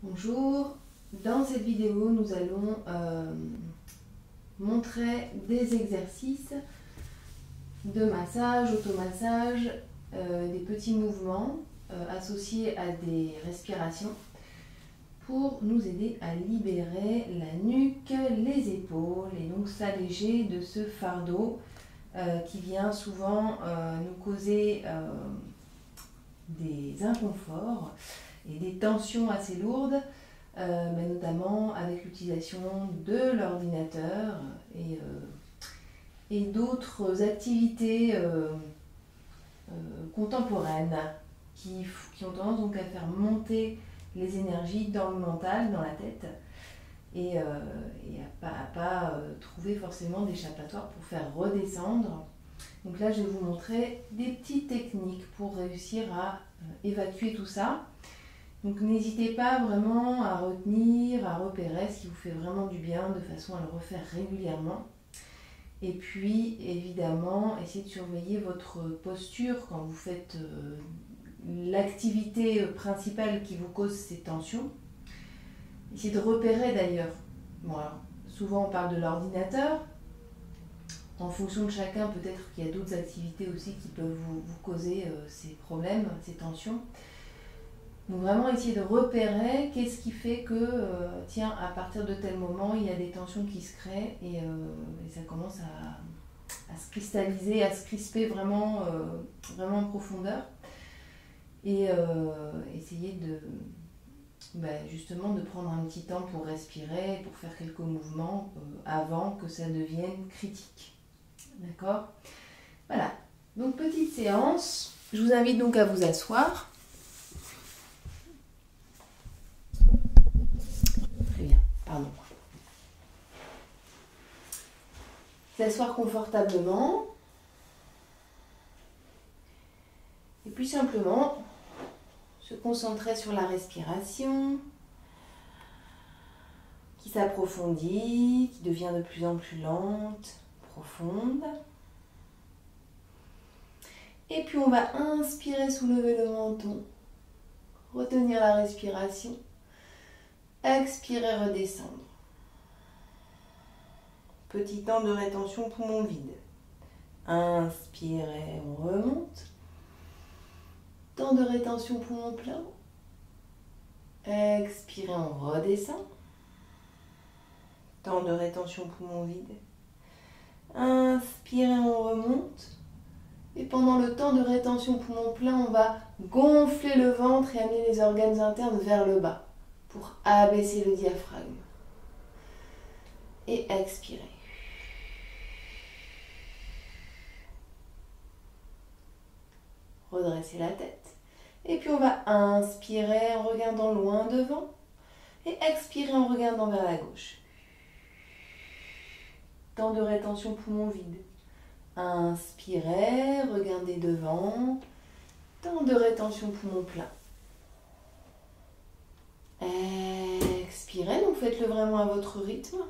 Bonjour, dans cette vidéo nous allons montrer des exercices de massage, automassage, des petits mouvements associés à des respirations pour nous aider à libérer la nuque, les épaules et donc s'alléger de ce fardeau qui vient souvent nous causer des inconforts et des tensions assez lourdes, mais notamment avec l'utilisation de l'ordinateur et d'autres activités contemporaines qui ont tendance donc à faire monter les énergies dans le mental, dans la tête, et à pas trouver forcément d'échappatoire pour faire redescendre. Donc là, je vais vous montrer des petites techniques pour réussir à évacuer tout ça. Donc n'hésitez pas vraiment à retenir, à repérer ce qui vous fait vraiment du bien, de façon à le refaire régulièrement. Et puis évidemment, essayez de surveiller votre posture quand vous faites l'activité principale qui vous cause ces tensions. Essayez de repérer d'ailleurs. Bon, alors, souvent on parle de l'ordinateur. En fonction de chacun, peut-être qu'il y a d'autres activités aussi qui peuvent vous causer ces problèmes, ces tensions. Donc vraiment essayer de repérer qu'est-ce qui fait que, tiens, à partir de tel moment, il y a des tensions qui se créent et ça commence à se cristalliser, à se crisper vraiment, vraiment en profondeur. Et essayer justement de prendre un petit temps pour respirer, pour faire quelques mouvements avant que ça devienne critique. D'accord ? Voilà. Donc petite séance. Je vous invite donc à vous asseoir. Pardon. S'asseoir confortablement. Et puis simplement se concentrer sur la respiration qui s'approfondit, qui devient de plus en plus lente, profonde. Et puis on va inspirer, soulever le menton, retenir la respiration. Expirer, redescendre. Petit temps de rétention, poumon vide. Inspirez, on remonte. Temps de rétention, poumon plein. Expirez, on redescend. Temps de rétention, poumon vide. Inspirez, on remonte. Et pendant le temps de rétention, poumon plein, on va gonfler le ventre et amener les organes internes vers le bas pour abaisser le diaphragme. Et expirer. Redresser la tête. Et puis on va inspirer en regardant loin devant. Et expirer en regardant vers la gauche. Temps de rétention poumon vide. Inspirez, regardez devant. Temps de rétention poumon plein. Expirez, donc faites-le vraiment à votre rythme.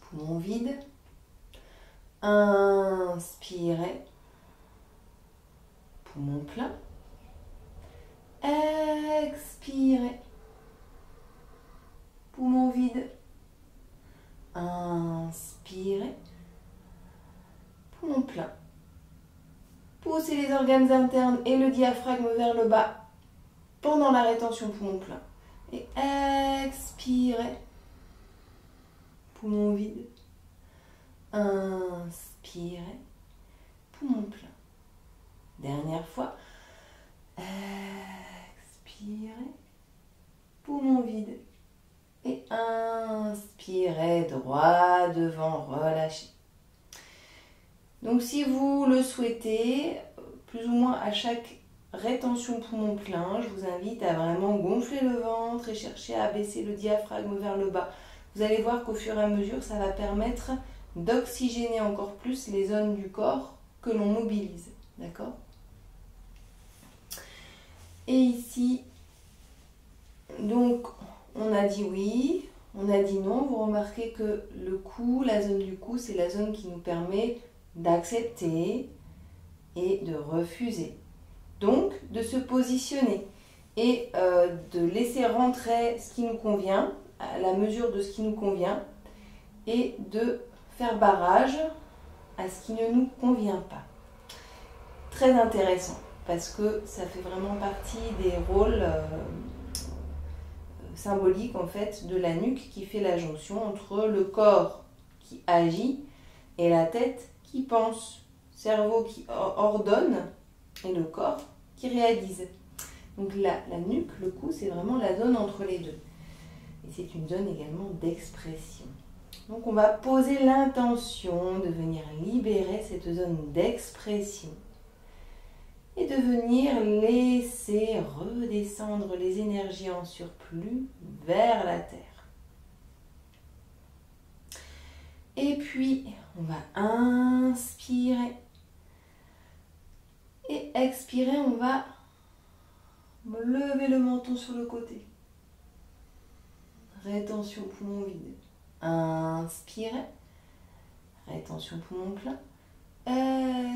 Poumon vide. Inspirez. Poumon plein. Expirez. Poumon vide. Inspirez. Poumon plein. Poussez les organes internes et le diaphragme vers le bas pendant la rétention, poumon plein. Et expirez. Poumon vide. Inspirez. Poumon plein. Dernière fois. Expirez. Poumon vide. Et inspirez droit devant, relâchez. Donc si vous le souhaitez, plus ou moins à chaque rétention poumon plein, je vous invite à vraiment gonfler le ventre et chercher à abaisser le diaphragme vers le bas. Vous allez voir qu'au fur et à mesure, ça va permettre d'oxygéner encore plus les zones du corps que l'on mobilise. D'accord ? Et ici, donc, on a dit oui, on a dit non. Vous remarquez que le cou, la zone du cou, c'est la zone qui nous permet d'accepter et de refuser. Donc, de se positionner. et de laisser rentrer ce qui nous convient, à la mesure de ce qui nous convient, et de faire barrage à ce qui ne nous convient pas. Très intéressant, parce que ça fait vraiment partie des rôles symboliques en fait de la nuque qui fait la jonction entre le corps qui agit et la tête qui pense, cerveau qui ordonne et le corps qui réalise. Donc la nuque, le cou, c'est vraiment la zone entre les deux. Et c'est une zone également d'expression. Donc on va poser l'intention de venir libérer cette zone d'expression et de venir laisser redescendre les énergies en surplus vers la terre. Et puis, on va inspirer. Et expirer, on va lever le menton sur le côté. Rétention poumon vide. Inspirez. Rétention poumon plein.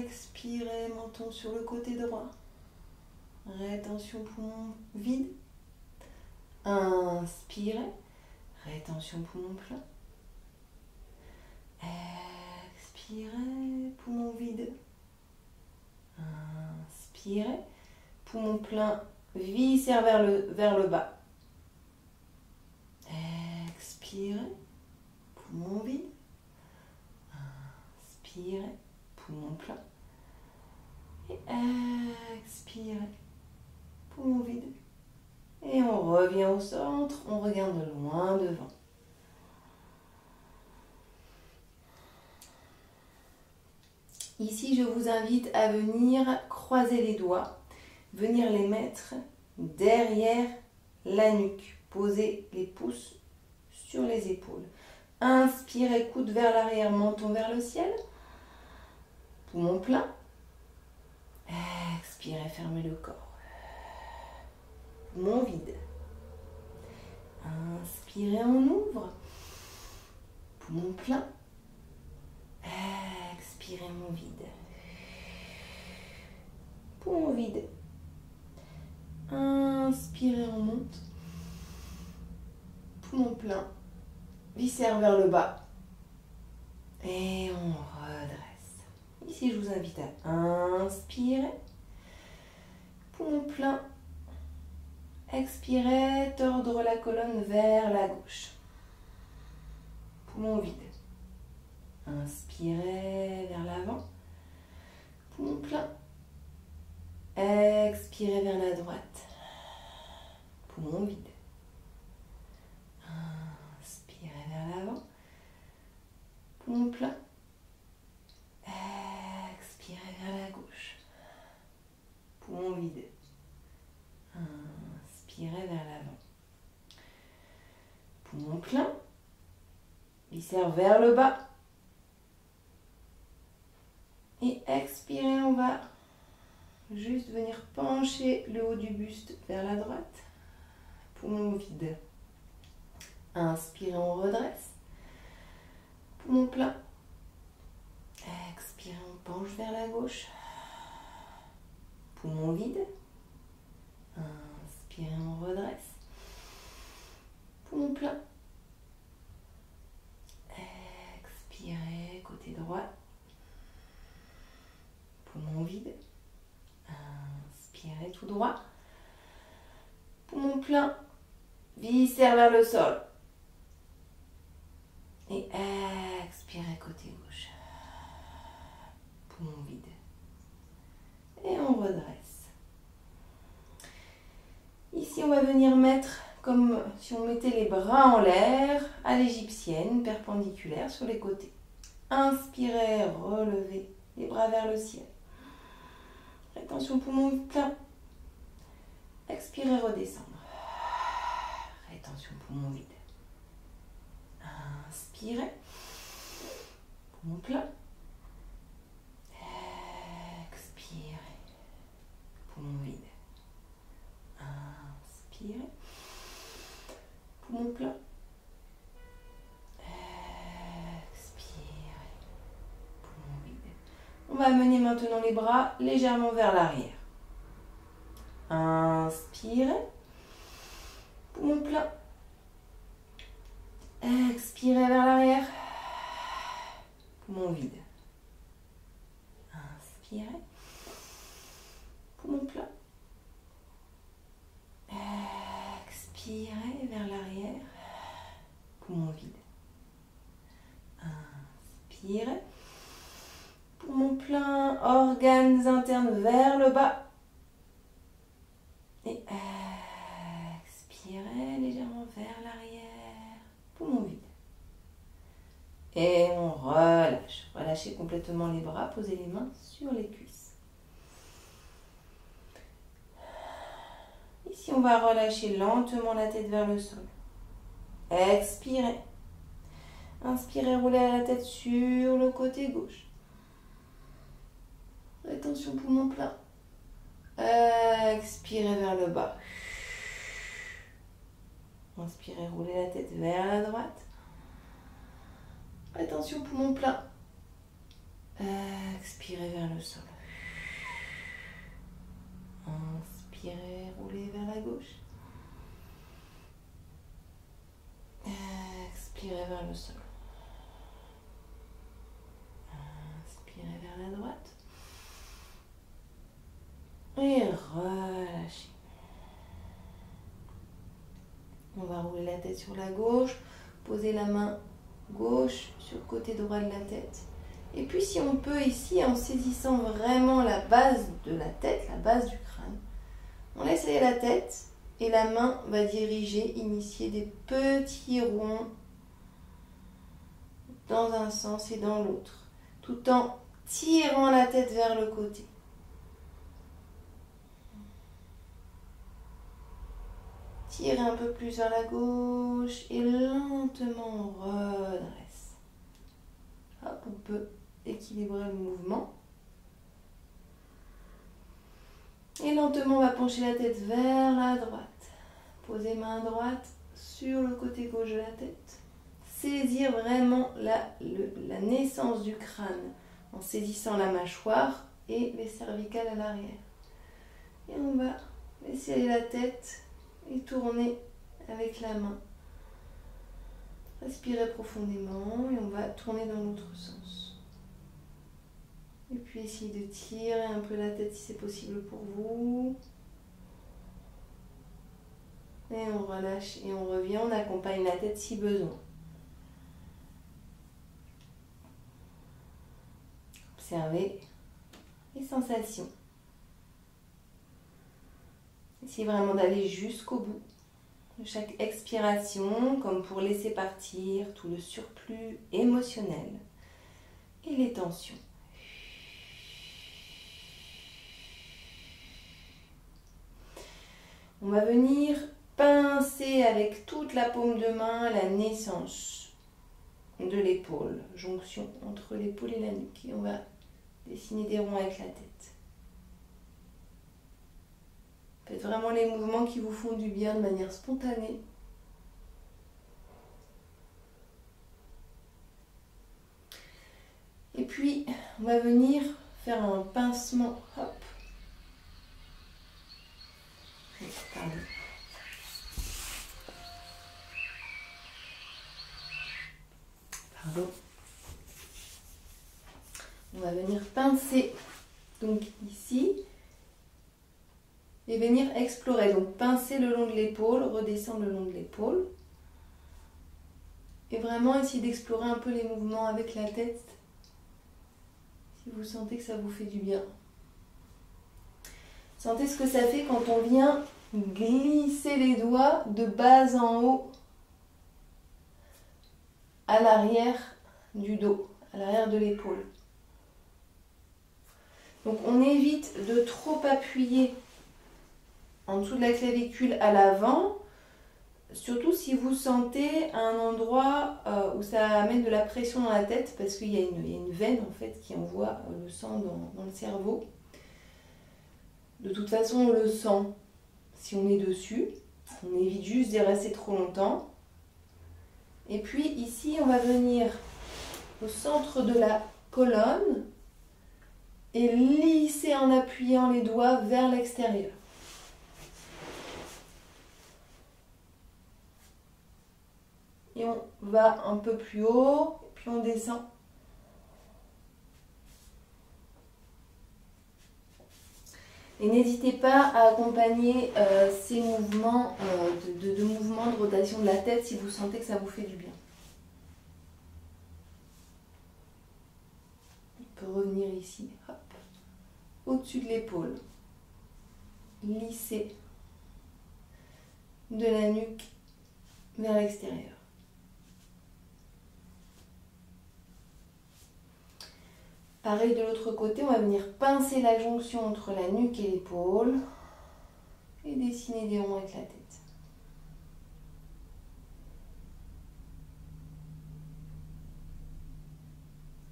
Expirez, menton sur le côté droit. Rétention poumon vide. Inspirez. Rétention poumon plein. Expirez, poumon vide. Inspirez, poumon plein, viscère vers le bas. Expirez, poumon vide. Inspirez, poumon plein. Et expirez, poumon vide. Et on revient au centre, on regarde loin devant. Ici, je vous invite à venir croiser les doigts, venir les mettre derrière la nuque. Posez les pouces sur les épaules. Inspirez, coude vers l'arrière, menton vers le ciel. Poumon plein. Expirez, fermez le corps. Poumon vide. Inspirez, on ouvre. Poumon plein. Expirez, mon vide. Poumon vide. Inspirez, on monte. Poumon plein. Viscère vers le bas. Et on redresse. Ici, je vous invite à inspirer. Poumon plein. Expirez, tordre la colonne vers la gauche. Poumon vide. Inspirez vers l'avant. Poumon plein. Expirez vers la droite. Poumon vide. Inspirez vers l'avant. Poumon plein. Expirez vers la gauche. Poumon vide. Inspirez vers l'avant. Poumon plein. Viscère vers le bas. Et expirez, on va juste venir pencher le haut du buste vers la droite. Poumon vide. Inspirez, on redresse. Poumon plein. Expirez, on penche vers la gauche. Poumon vide. Inspirez, on redresse. Poumon plein. Expirez, côté droit. Poumon vide. Inspirez tout droit. Poumon plein. Viscère vers le sol. Et expirez côté gauche. Poumon vide. Et on redresse. Ici, on va venir mettre comme si on mettait les bras en l'air à l'égyptienne, perpendiculaire sur les côtés. Inspirez, relevez les bras vers le ciel. Rétention poumon plein. Expirez, redescendre. Rétention poumon vide. Inspirez. Poumon plein. Expirez. Poumon vide. Inspirez. Poumon plein. Expirez. Poumon vide. On va amener maintenant les bras légèrement vers l'arrière. Inspirez. Poumon plein. Expirez vers l'arrière. Poumon vide. Inspirez. Poumon plein. Expirez vers l'arrière. Poumon vide. Inspirez. Poumon plein. Organes internes vers le bas. Et expirez légèrement vers l'arrière. Poumon vide. Et on relâche. Relâchez complètement les bras. Posez les mains sur les cuisses. Ici, on va relâcher lentement la tête vers le sol. Expirez. Inspirez, roulez la tête sur le côté gauche. Attention, poumon plein. Expirez vers le bas. Inspirez, roulez la tête vers la droite. Attention, poumon plein. Expirez vers le sol. Inspirez, roulez vers la gauche. Expirez vers le sol. Inspirez vers la droite. Et relâchez. On va rouler la tête sur la gauche. Poser la main gauche sur le côté droit de la tête. Et puis si on peut ici, en saisissant vraiment la base de la tête, la base du crâne, on laisse aller la tête et la main va diriger, initier des petits ronds dans un sens et dans l'autre, tout en tirant la tête vers le côté. Tirez un peu plus vers la gauche et lentement on redresse. Hop, on peut équilibrer le mouvement. Et lentement on va pencher la tête vers la droite. Posez main droite sur le côté gauche de la tête. Saisir vraiment la naissance du crâne en saisissant la mâchoire et les cervicales à l'arrière. Et on va laisser aller la tête et tourner avec la main. Respirez profondément et on va tourner dans l'autre sens. Et puis essayez de tirer un peu la tête si c'est possible pour vous. Et on relâche et on revient, on accompagne la tête si besoin. Observez les sensations. Essayez vraiment d'aller jusqu'au bout de chaque expiration, comme pour laisser partir tout le surplus émotionnel et les tensions. On va venir pincer avec toute la paume de main la naissance de l'épaule, jonction entre l'épaule et la nuque. Et on va dessiner des ronds avec la tête. Faites vraiment les mouvements qui vous font du bien de manière spontanée. Et puis, on va venir faire un pincement. Hop. Pardon. Pardon. On va venir pincer. Donc ici. Et venir explorer, donc pincer le long de l'épaule, redescendre le long de l'épaule. Et vraiment essayer d'explorer un peu les mouvements avec la tête, si vous sentez que ça vous fait du bien. Sentez ce que ça fait quand on vient glisser les doigts de bas en haut à l'arrière du dos, à l'arrière de l'épaule. Donc on évite de trop appuyer en dessous de la clavicule à l'avant, surtout si vous sentez un endroit où ça amène de la pression dans la tête, parce qu'il y a une veine en fait qui envoie le sang dans le cerveau. De toute façon, on le sent si on est dessus. On évite juste d'y rester trop longtemps. Et puis ici, on va venir au centre de la colonne et lisser en appuyant les doigts vers l'extérieur. on va un peu plus haut, puis on descend. Et n'hésitez pas à accompagner ces mouvements de mouvements de rotation de la tête si vous sentez que ça vous fait du bien. On peut revenir ici, hop, au-dessus de l'épaule. Lisser de la nuque vers l'extérieur. Pareil de l'autre côté, on va venir pincer la jonction entre la nuque et l'épaule et dessiner des ronds avec la tête.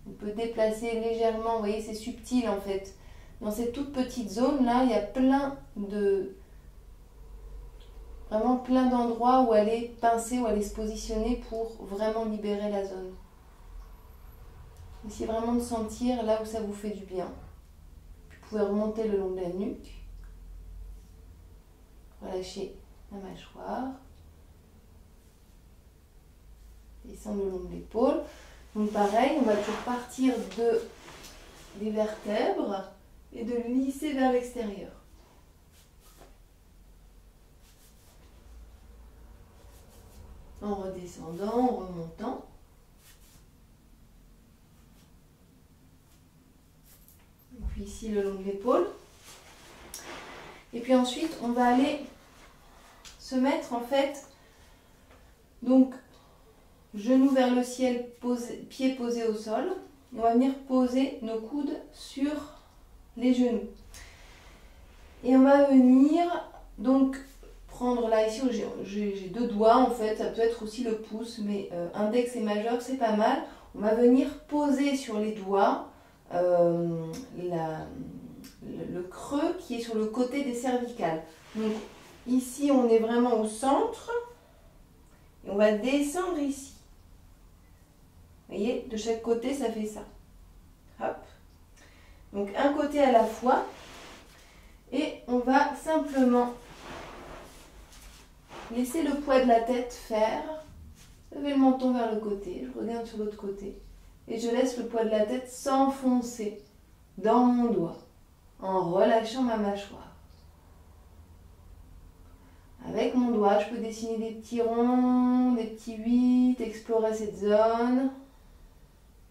On peut déplacer légèrement, vous voyez c'est subtil en fait. Dans cette toute petite zone là, il y a vraiment plein d'endroits où aller pincer, où aller se positionner pour vraiment libérer la zone. Essayez vraiment de sentir là où ça vous fait du bien. Puis vous pouvez remonter le long de la nuque. Relâchez la mâchoire. Descendre le long de l'épaule. Donc pareil, on va toujours partir des vertèbres et de lisser vers l'extérieur. En redescendant, en remontant. Et puis ici le long de l'épaule. Et puis ensuite, on va aller se mettre en fait, donc genoux vers le ciel, pieds posés au sol. Et on va venir poser nos coudes sur les genoux. Et on va venir donc prendre là, ici j'ai deux doigts en fait, ça peut être aussi le pouce, mais index et majeur c'est pas mal. On va venir poser sur les doigts le creux qui est sur le côté des cervicales. Donc ici on est vraiment au centre et on va descendre ici. Vous voyez, de chaque côté ça fait ça. Hop. Donc un côté à la fois et on va simplement laisser le poids de la tête faire. Levez le menton vers le côté, je regarde sur l'autre côté et je laisse le poids de la tête s'enfoncer dans mon doigt en relâchant ma mâchoire. Avec mon doigt, je peux dessiner des petits ronds, des petits 8, explorer cette zone.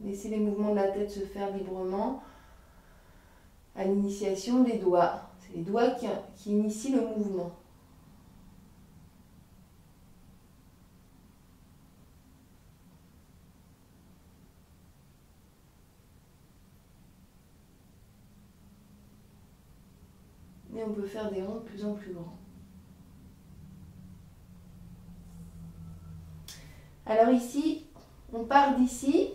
Laisser les mouvements de la tête se faire librement. À l'initiation des doigts. C'est les doigts qui initient le mouvement. Et on peut faire des ronds de plus en plus grands. Alors ici, on part d'ici,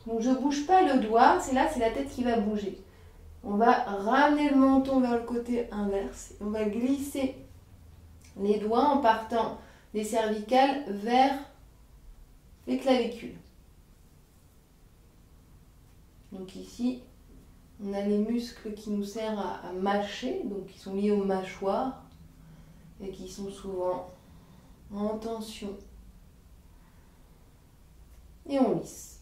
donc je ne bouge pas le doigt, c'est là, c'est la tête qui va bouger. On va ramener le menton vers le côté inverse, on va glisser les doigts en partant des cervicales vers les clavicules. Donc ici, on a les muscles qui nous servent à mâcher, donc qui sont liés aux mâchoires et qui sont souvent en tension. Et on lisse.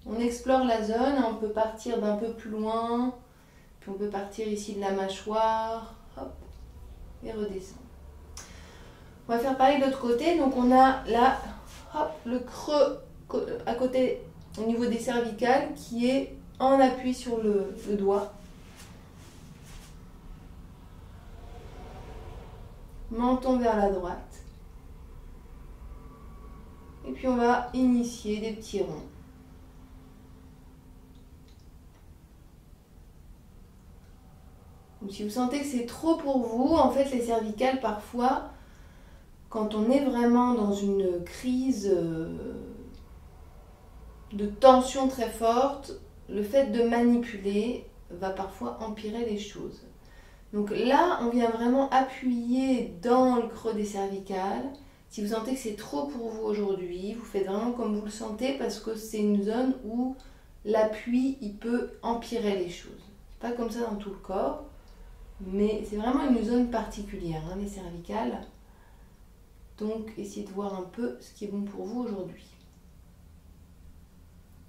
On explore la zone, on peut partir d'un peu plus loin, puis on peut partir ici de la mâchoire, hop, et redescendre. On va faire pareil de l'autre côté, donc on a là, hop, le creux à côté, au niveau des cervicales, qui est en appui sur le doigt. Menton vers la droite. Et puis on va initier des petits ronds. Donc si vous sentez que c'est trop pour vous, en fait les cervicales parfois, quand on est vraiment dans une crise de tension très forte, le fait de manipuler va parfois empirer les choses. Donc là, on vient vraiment appuyer dans le creux des cervicales. Si vous sentez que c'est trop pour vous aujourd'hui, vous faites vraiment comme vous le sentez parce que c'est une zone où l'appui, il peut empirer les choses. C'est pas comme ça dans tout le corps, mais c'est vraiment une zone particulière, hein, les cervicales. Donc, essayez de voir un peu ce qui est bon pour vous aujourd'hui.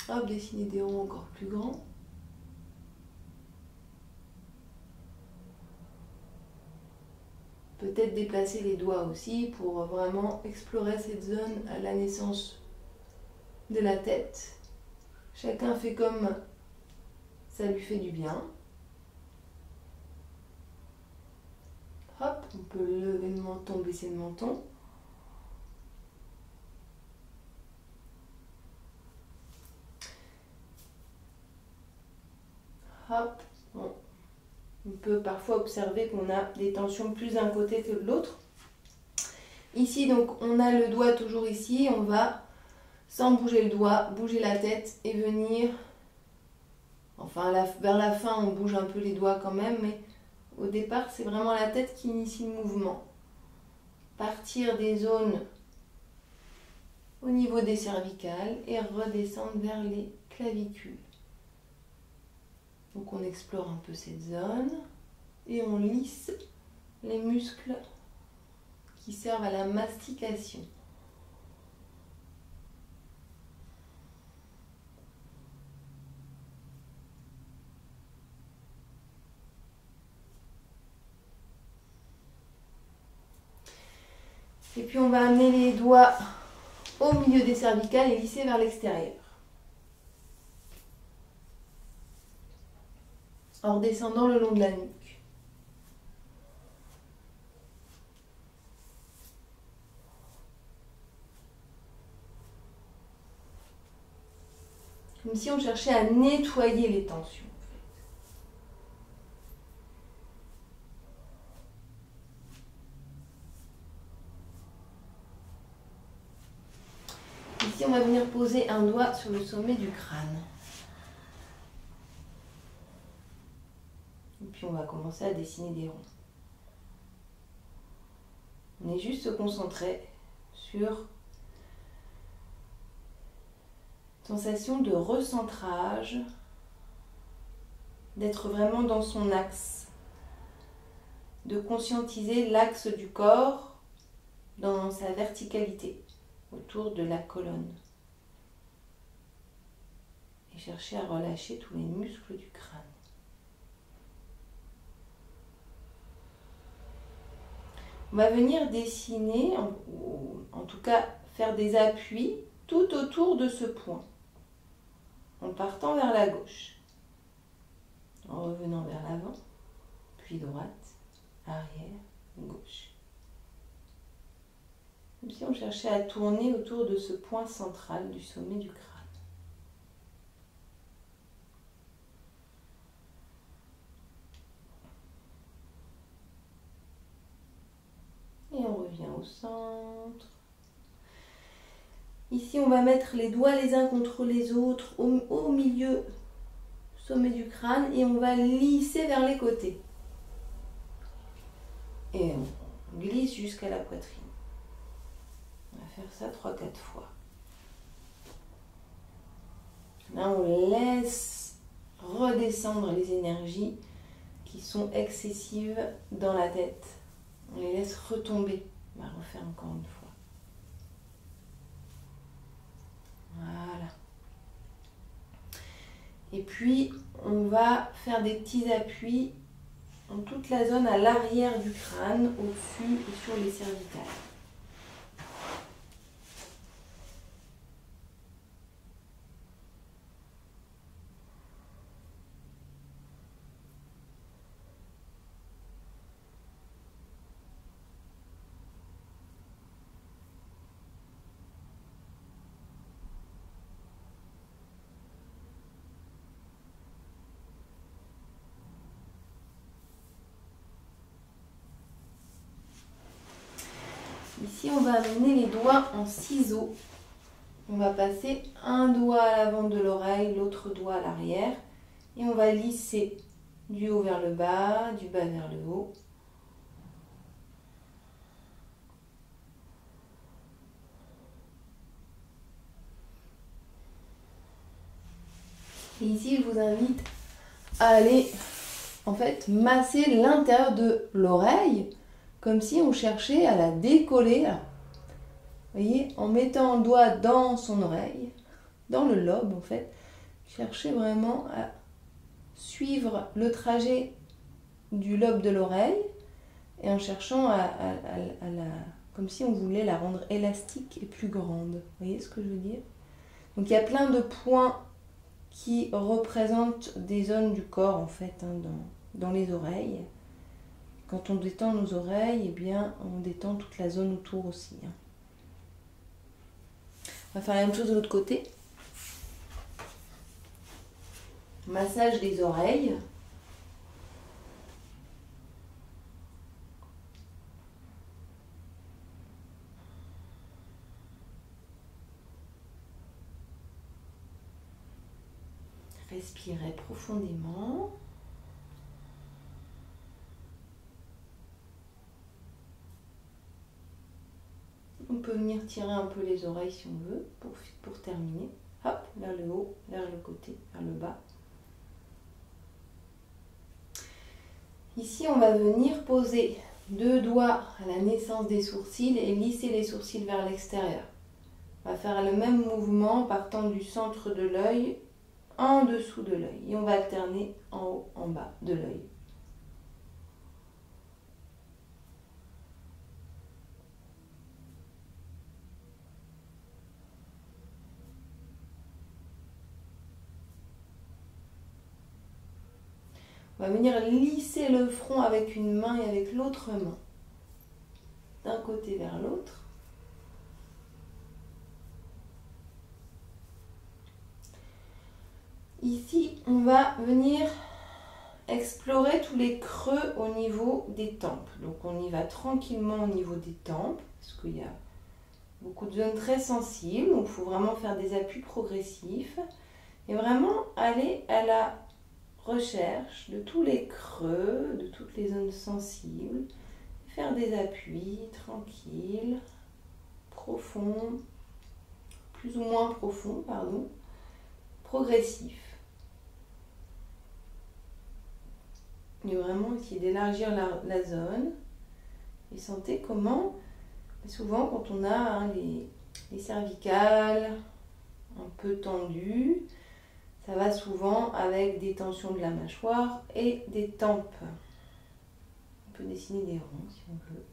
Hop, dessinez des ronds encore plus grands. Peut-être déplacer les doigts aussi pour vraiment explorer cette zone à la naissance de la tête. Chacun fait comme ça lui fait du bien. Hop, on peut lever le menton, baisser le menton. Hop, bon. On peut parfois observer qu'on a des tensions plus d'un côté que de l'autre. Ici, donc, on a le doigt toujours ici. On va, sans bouger le doigt, bouger la tête et venir... Enfin, vers la fin, on bouge un peu les doigts quand même, mais au départ, c'est vraiment la tête qui initie le mouvement. Partir des zones au niveau des cervicales et redescendre vers les clavicules. Donc on explore un peu cette zone et on lisse les muscles qui servent à la mastication. Et puis on va amener les doigts au milieu des cervicales et lisser vers l'extérieur. En redescendant le long de la nuque. Comme si on cherchait à nettoyer les tensions. Ici, on va venir poser un doigt sur le sommet du crâne. Et puis, on va commencer à dessiner des ronds. On est juste se concentrer sur sensation de recentrage, d'être vraiment dans son axe, de conscientiser l'axe du corps dans sa verticalité autour de la colonne et chercher à relâcher tous les muscles du crâne. On va venir dessiner, en tout cas faire des appuis tout autour de ce point, en partant vers la gauche, en revenant vers l'avant, puis droite, arrière, gauche. Comme si on cherchait à tourner autour de ce point central du sommet du crâne. Et on revient au centre. Ici, on va mettre les doigts les uns contre les autres au milieu, sommet du crâne, et on va lisser vers les côtés. Et on glisse jusqu'à la poitrine. On va faire ça 3-4 fois. Là, on laisse redescendre les énergies qui sont excessives dans la tête. On les laisse retomber. On va refaire encore une fois. Voilà. Et puis, on va faire des petits appuis dans toute la zone à l'arrière du crâne, au-dessus et sur les cervicales. Ici, on va amener les doigts en ciseaux. On va passer un doigt à l'avant de l'oreille, l'autre doigt à l'arrière. Et on va lisser du haut vers le bas, du bas vers le haut. Et ici, je vous invite à aller en fait masser l'intérieur de l'oreille, comme si on cherchait à la décoller. voyez, en mettant le doigt dans son oreille, dans le lobe en fait, cherchez vraiment à suivre le trajet du lobe de l'oreille et en cherchant comme si on voulait la rendre élastique et plus grande. Vous voyez ce que je veux dire? Donc il y a plein de points qui représentent des zones du corps en fait, hein, dans les oreilles. Quand on détend nos oreilles, eh bien, on détend toute la zone autour aussi. Hein. On va faire la même chose de l'autre côté. Massage des oreilles. Respirez profondément. On peut venir tirer un peu les oreilles si on veut pour terminer. Hop, vers le haut, vers le côté, vers le bas. Ici, on va venir poser 2 doigts à la naissance des sourcils et lisser les sourcils vers l'extérieur. On va faire le même mouvement partant du centre de l'œil en dessous de l'œil. Et on va alterner en haut, en bas de l'œil. On va venir lisser le front avec une main et avec l'autre main. D'un côté vers l'autre. Ici, on va venir explorer tous les creux au niveau des tempes. Donc on y va tranquillement au niveau des tempes, parce qu'il y a beaucoup de zones très sensibles. Donc il faut vraiment faire des appuis progressifs. Et vraiment aller à la recherche de tous les creux, de toutes les zones sensibles. Faire des appuis tranquilles, profonds, plus ou moins profonds, pardon, progressifs. Et vraiment essayer d'élargir la zone. Et sentez comment, souvent quand on a les cervicales un peu tendues, ça va souvent avec des tensions de la mâchoire et des tempes. On peut dessiner des ronds si on veut.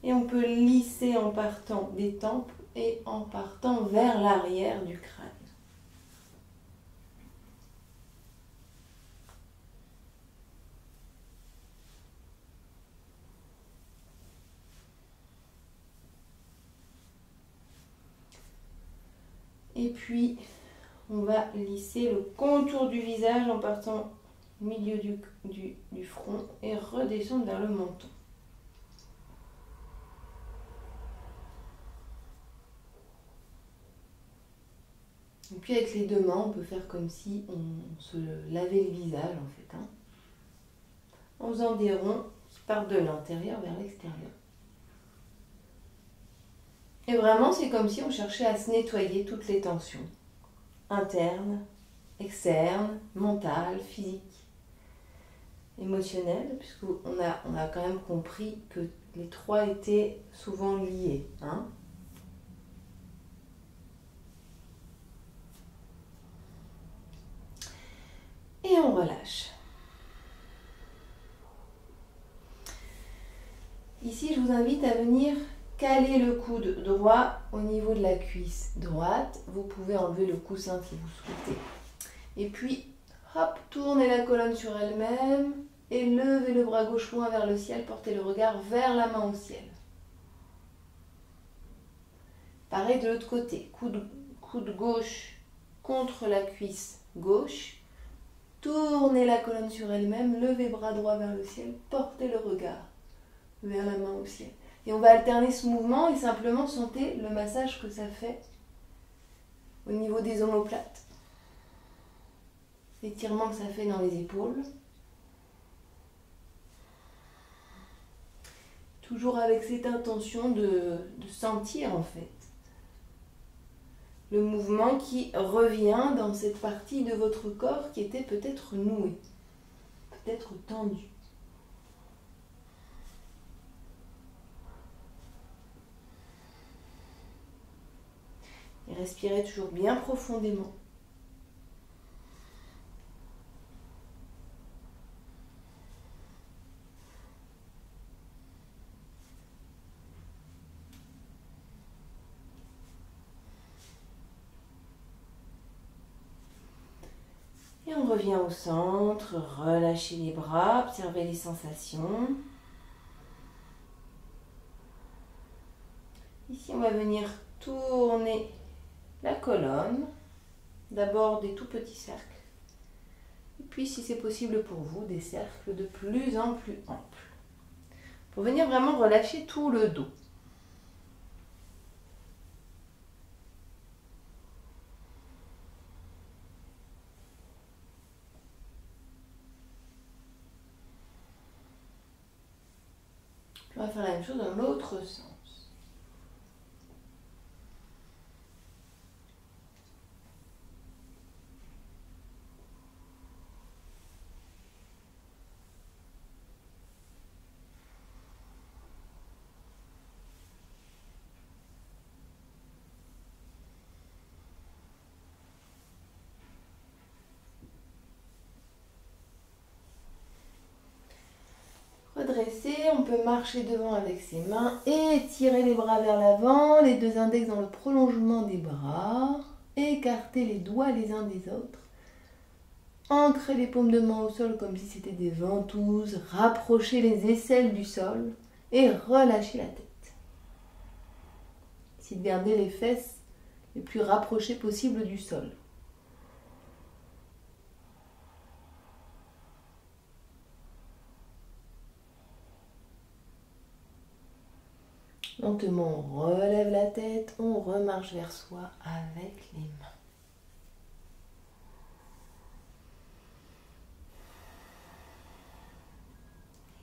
Et on peut lisser en partant des tempes et en partant vers l'arrière du crâne. Et puis, on va lisser le contour du visage en partant au milieu du front et redescendre vers le menton. Et puis avec les 2 mains, on peut faire comme si on se lavait le visage en fait. Hein, en faisant des ronds qui partent de l'intérieur vers l'extérieur. Et vraiment, c'est comme si on cherchait à se nettoyer toutes les tensions. Internes, externes, mentales, physiques, émotionnelles, puisqu'on a quand même compris que les 3 étaient souvent liés. Hein. Et on relâche. Ici, je vous invite à venir caler le coude droit au niveau de la cuisse droite. Vous pouvez enlever le coussin si vous souhaitez. Et puis, hop, tournez la colonne sur elle-même et levez le bras gauche loin vers le ciel. Portez le regard vers la main au ciel. Pareil de l'autre côté. Coude gauche contre la cuisse gauche. Tournez la colonne sur elle-même, levez bras droit vers le ciel, portez le regard vers la main au ciel. Et on va alterner ce mouvement et simplement sentez le massage que ça fait au niveau des omoplates. L'étirement que ça fait dans les épaules. Toujours avec cette intention de sentir en fait le mouvement qui revient dans cette partie de votre corps qui était peut-être nouée, peut-être tendue. Respirez toujours bien profondément. Et on revient au centre, relâchez les bras, observez les sensations. Ici, on va venir tourner la colonne, d'abord des tout petits cercles, et puis si c'est possible pour vous, des cercles de plus en plus amples, pour venir vraiment relâcher tout le dos. Puis on va faire la même chose dans l'autre sens. Redresser, on peut marcher devant avec ses mains et tirer les bras vers l'avant, les deux index dans le prolongement des bras, écarter les doigts les uns des autres, ancrer les paumes de main au sol comme si c'était des ventouses, rapprocher les aisselles du sol et relâcher la tête. Essayez de garder les fesses les plus rapprochées possible du sol. Lentement, on relève la tête, on remarche vers soi avec les mains.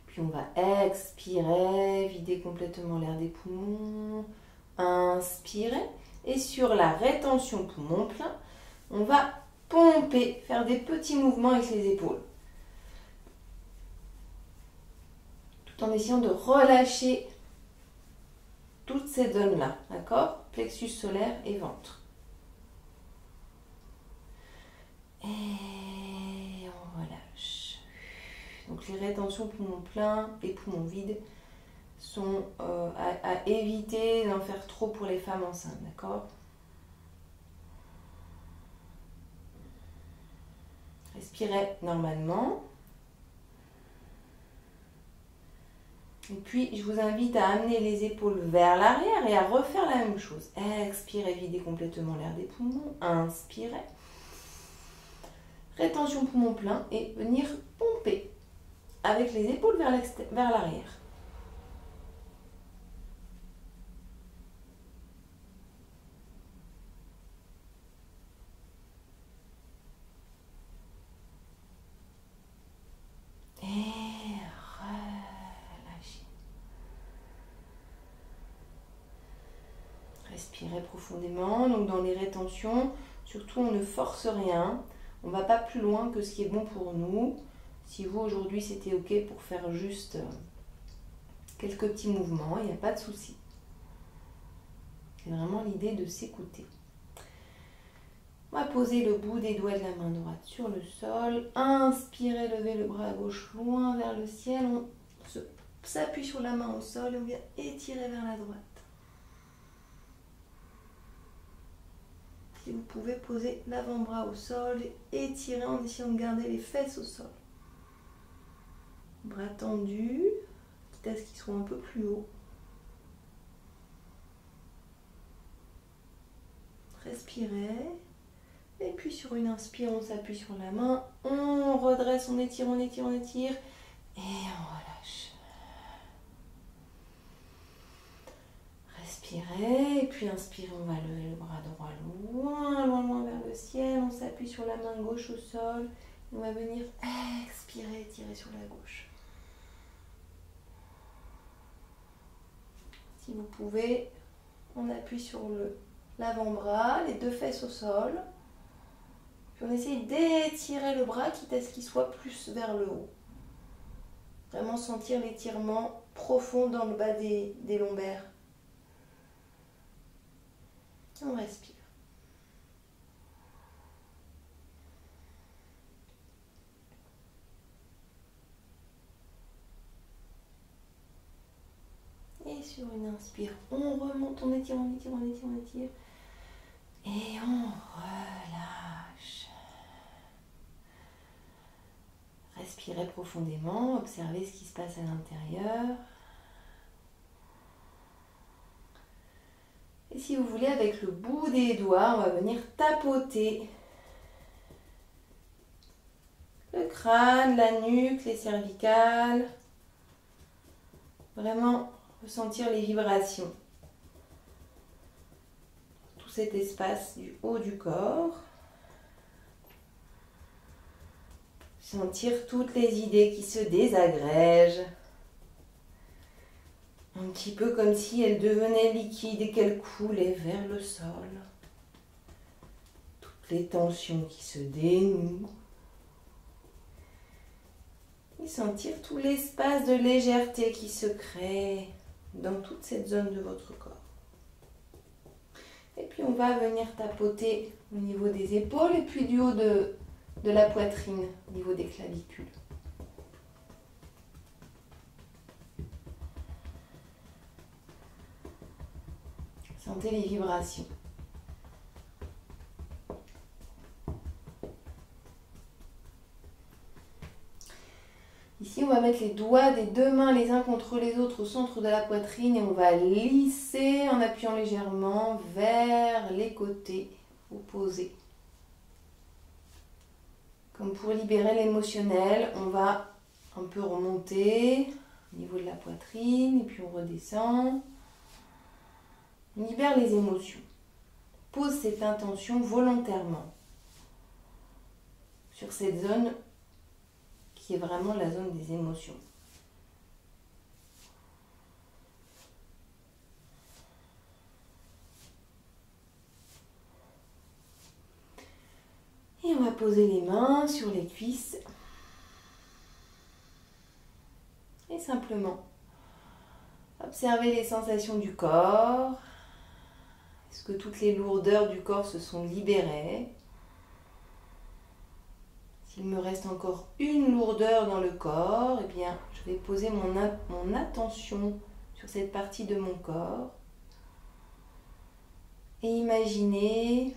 Puis on va expirer, vider complètement l'air des poumons. Inspirer. Et sur la rétention poumon plein, on va pomper, faire des petits mouvements avec les épaules. Tout en essayant de relâcher toutes ces zones-là, d'accord? Plexus solaire et ventre. Et on relâche. Donc les rétentions poumons pleins et poumons vides sont à éviter d'en faire trop pour les femmes enceintes, d'accord? Respirez normalement. Et puis, je vous invite à amener les épaules vers l'arrière et à refaire la même chose. Expirez, videz complètement l'air des poumons. Inspirez. Rétention poumon plein et venir pomper avec les épaules vers l'arrière. Respirez profondément. Donc dans les rétentions, surtout on ne force rien. On ne va pas plus loin que ce qui est bon pour nous. Si vous aujourd'hui c'était ok pour faire juste quelques petits mouvements, il n'y a pas de souci. C'est vraiment l'idée de s'écouter. On va poser le bout des doigts de la main droite sur le sol. Inspirez, levez le bras gauche loin vers le ciel. On s'appuie sur la main au sol et on vient étirer vers la droite. Si vous pouvez poser l'avant-bras au sol et étirer en essayant de garder les fesses au sol. Bras tendus, quitte à ce qu'ils soient un peu plus hauts. Respirez. Et puis sur une inspire, on s'appuie sur la main. On redresse, on étire, on étire, on étire. Et on relâche. Respirez. Et puis inspirez, on va lever le bras droit loin, loin, loin vers le ciel. On s'appuie sur la main gauche au sol. On va venir expirer, étirer sur la gauche. Si vous pouvez, on appuie sur l'avant-bras, les deux fesses au sol. Puis on essaye d'étirer le bras, quitte à ce qu'il soit plus vers le haut. Vraiment sentir l'étirement profond dans le bas des lombaires. On respire. Et sur une inspire, on remonte, on étire, on étire, on étire, on étire. Et on relâche. Respirez profondément, observez ce qui se passe à l'intérieur. Et si vous voulez, avec le bout des doigts, on va venir tapoter le crâne, la nuque, les cervicales. Vraiment ressentir les vibrations. Tout cet espace du haut du corps. Sentir toutes les idées qui se désagrègent. Un petit peu comme si elles devenaient liquides et qu'elles coulaient vers le sol. Toutes les tensions qui se dénouent. Et sentir tout l'espace de légèreté qui se crée dans toute cette zone de votre corps. Et puis on va venir tapoter au niveau des épaules et puis du haut de la poitrine, au niveau des clavicules. Sentez les vibrations. Ici, on va mettre les doigts des deux mains les uns contre les autres au centre de la poitrine et on va lisser en appuyant légèrement vers les côtés opposés. Comme pour libérer l'émotionnel, on va un peu remonter au niveau de la poitrine et puis on redescend. On libère les émotions. Pose cette intention volontairement sur cette zone qui est vraiment la zone des émotions. Et on va poser les mains sur les cuisses. Et simplement observer les sensations du corps. Est-ce que toutes les lourdeurs du corps se sont libérées? S'il me reste encore une lourdeur dans le corps, eh bien, je vais poser mon attention sur cette partie de mon corps et imaginer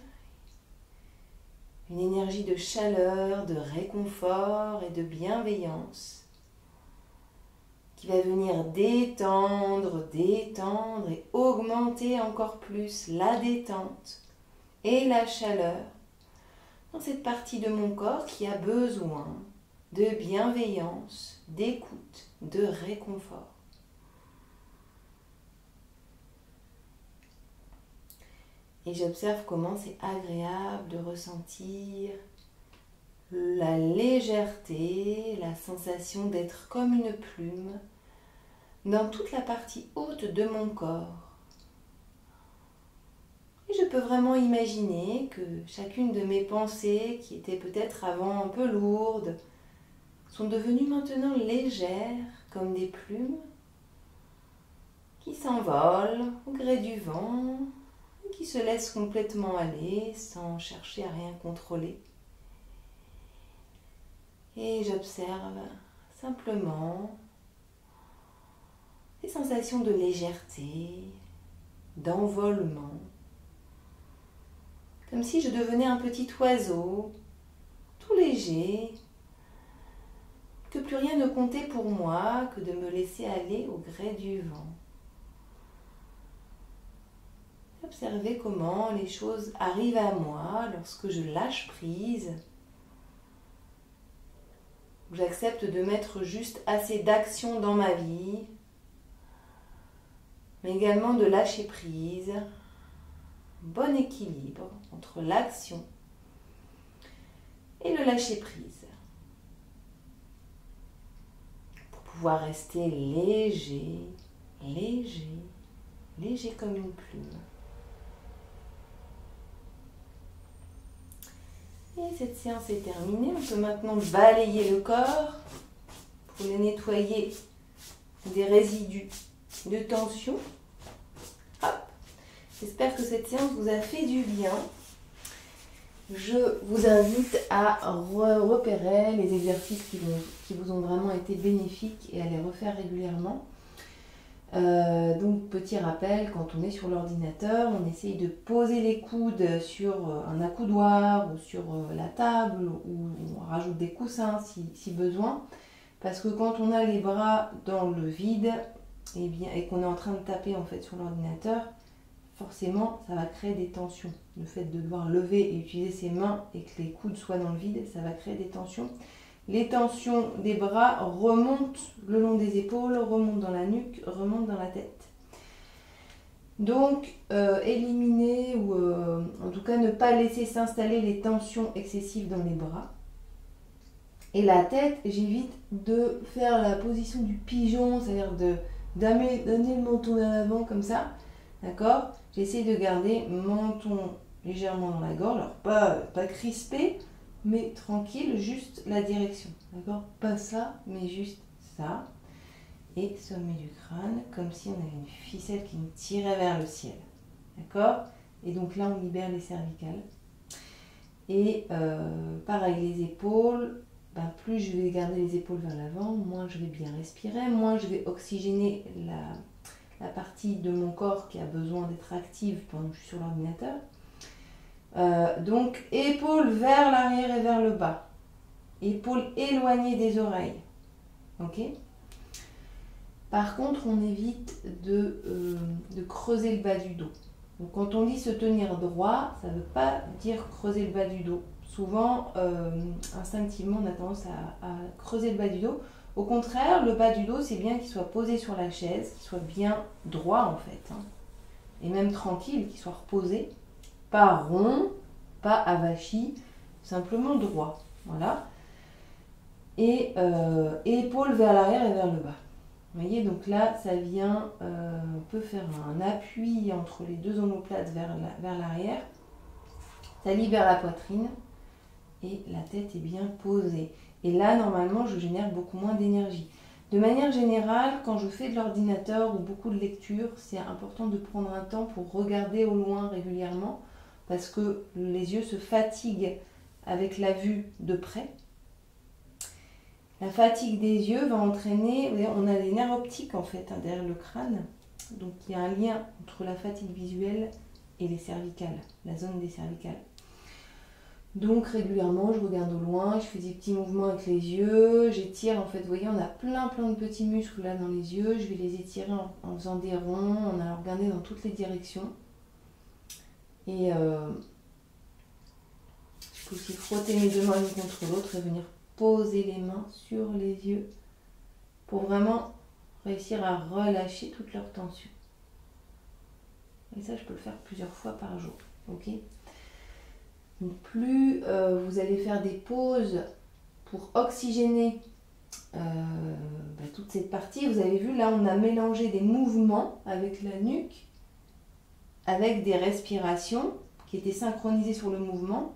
une énergie de chaleur, de réconfort et de bienveillance qui va venir détendre et augmenter encore plus la détente et la chaleur dans cette partie de mon corps qui a besoin de bienveillance, d'écoute, de réconfort. Et j'observe comment c'est agréable de ressentir la légèreté, la sensation d'être comme une plume dans toute la partie haute de mon corps. Et je peux vraiment imaginer que chacune de mes pensées, qui étaient peut-être avant un peu lourdes, sont devenues maintenant légères comme des plumes qui s'envolent au gré du vent, qui se laissent complètement aller sans chercher à rien contrôler. Et j'observe simplement des sensations de légèreté, d'envolement, comme si je devenais un petit oiseau, tout léger, que plus rien ne comptait pour moi que de me laisser aller au gré du vent. Observez comment les choses arrivent à moi lorsque je lâche prise. J'accepte de mettre juste assez d'action dans ma vie, mais également de lâcher prise. Bon équilibre entre l'action et le lâcher prise. Pour pouvoir rester léger, léger, léger comme une plume. Et cette séance est terminée. On peut maintenant balayer le corps pour le nettoyer des résidus de tension. Hop. J'espère que cette séance vous a fait du bien. Je vous invite à repérer les exercices qui vous ont vraiment été bénéfiques et à les refaire régulièrement. Donc petit rappel, quand on est sur l'ordinateur, on essaye de poser les coudes sur un accoudoir ou sur la table, ou on rajoute des coussins si besoin. Parce que quand on a les bras dans le vide et qu'on est en train de taper en fait sur l'ordinateur, forcément ça va créer des tensions. Le fait de devoir lever et utiliser ses mains et que les coudes soient dans le vide, ça va créer des tensions. Les tensions des bras remontent le long des épaules, remontent dans la nuque, remontent dans la tête. Donc, éliminer ou en tout cas ne pas laisser s'installer les tensions excessives dans les bras. Et la tête, j'évite de faire la position du pigeon, c'est-à-dire d'amener le menton vers l'avant comme ça. D'accord? J'essaie de garder mon menton légèrement dans la gorge, alors pas crispé, mais tranquille, juste la direction, d'accord? Pas ça, mais juste ça. Et sommet du crâne, comme si on avait une ficelle qui nous tirait vers le ciel, d'accord? Et donc là, on libère les cervicales. Et pareil, les épaules, plus je vais garder les épaules vers l'avant, moins je vais bien respirer, moins je vais oxygéner la partie de mon corps qui a besoin d'être active pendant que je suis sur l'ordinateur. Donc, épaules vers l'arrière et vers le bas. Épaules éloignées des oreilles. Ok? Par contre, on évite de creuser le bas du dos. Donc, quand on dit se tenir droit, ça ne veut pas dire creuser le bas du dos. Souvent, instinctivement, on a tendance à creuser le bas du dos. Au contraire, le bas du dos, c'est bien qu'il soit posé sur la chaise, qu'il soit bien droit en fait. Et même tranquille, qu'il soit reposé. Pas rond, pas avachi, simplement droit. Voilà. Et épaules vers l'arrière et vers le bas. Vous voyez, donc là, ça vient, on peut faire un appui entre les deux omoplates vers l'arrière. Ça libère la poitrine et la tête est bien posée. Et là, normalement, je génère beaucoup moins d'énergie. De manière générale, quand je fais de l'ordinateur ou beaucoup de lecture, c'est important de prendre un temps pour regarder au loin régulièrement parce que les yeux se fatiguent avec la vue de près. La fatigue des yeux va entraîner, on a des nerfs optiques en fait derrière le crâne, donc il y a un lien entre la fatigue visuelle et les cervicales, la zone des cervicales. Donc régulièrement je regarde au loin, je fais des petits mouvements avec les yeux, j'étire en fait, vous voyez on a plein de petits muscles là dans les yeux, je vais les étirer en faisant des ronds, en allant regarder dans toutes les directions. Et je peux aussi frotter mes deux mains l'une contre l'autre et venir poser les mains sur les yeux pour vraiment réussir à relâcher toute leur tension. Et ça, je peux le faire plusieurs fois par jour. Ok ? Donc, plus vous allez faire des pauses pour oxygéner toute cette partie, vous avez vu, là, on a mélangé des mouvements avec la nuque, avec des respirations qui étaient synchronisées sur le mouvement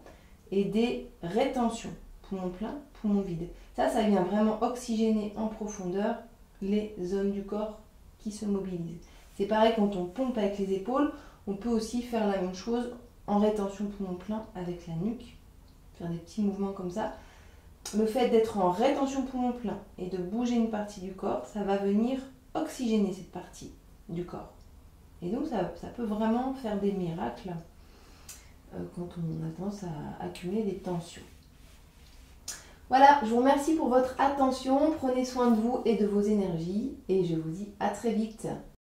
et des rétentions. Poumon plein, poumon vide. Ça vient vraiment oxygéner en profondeur les zones du corps qui se mobilisent. C'est pareil quand on pompe avec les épaules, on peut aussi faire la même chose en rétention poumon plein avec la nuque, faire des petits mouvements comme ça. Le fait d'être en rétention poumon plein et de bouger une partie du corps, ça va venir oxygéner cette partie du corps. Et donc ça peut vraiment faire des miracles quand on a tendance à accumuler des tensions. Voilà, je vous remercie pour votre attention, prenez soin de vous et de vos énergies et je vous dis à très vite.